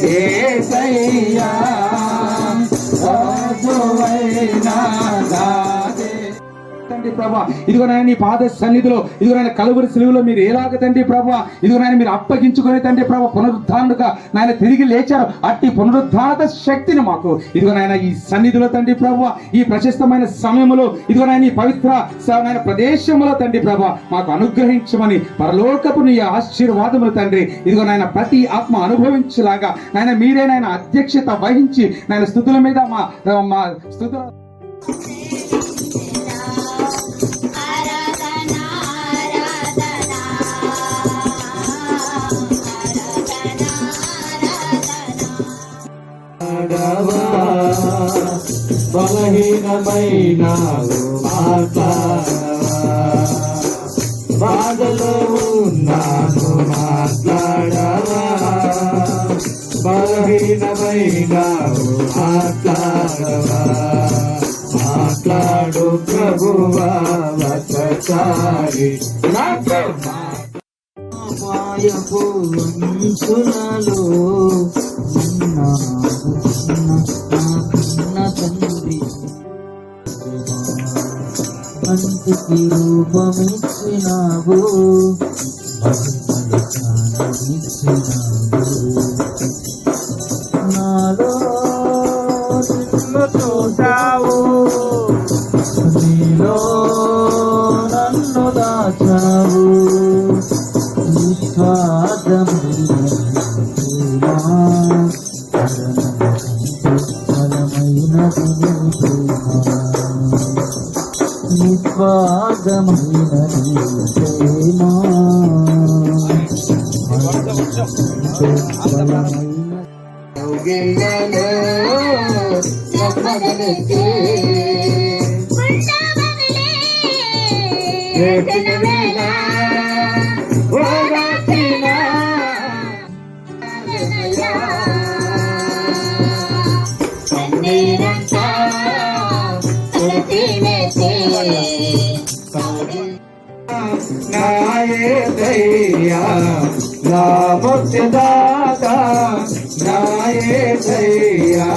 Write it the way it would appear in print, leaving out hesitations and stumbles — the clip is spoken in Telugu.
యేసయ్యా తండ్రి ప్రభా, ఇదిగో నాయన నీ పాద సన్నిధిలో, ఇదిగో నాయన కలువరి సిలువలో మీరు ఎలాగ తండ్రి ప్రభా, ఇదిగో నాయన మీరు అప్పగించుకొని తండ్రి ప్రభా పునరుద్ధారణగా నాయన తిరిగి లేచారు. అట్టి పునరుద్ధారణ శక్తిని మాకు ఇదిగో నాయన ఈ సన్నిధిలో తండ్రి ప్రభా, ఈ ప్రశస్తమైన సమయంలో ఇదిగో నాయన ఈ పవిత్ర నాయన ప్రదేశంలో తండ్రి ప్రభా మాకు అనుగ్రహించమని పరలోకపు నీ ఆశీర్వాదములు తండ్రి ఇదిగో నాయన ప్రతి ఆత్మ అనుభవించేలాగా నాయన మీరే నాయన అధ్యక్షత వహించి నాయన స్తుతుల మీద మా స్తుతుల బలహీనమైన బాధలో ఉన్నాను మాట్లాడవా, బలహీనమైన మాట్లాడు ప్రభువా ఒకసారి మాయపు వంచులలో తండ్రి మంటికి రూపమిచ్చినావు, నాలో నిన్ను చూసావు, నీలో నన్ను దాచావు. నాయసయ్యా నా ముక్తిదాత నాయసయ్యా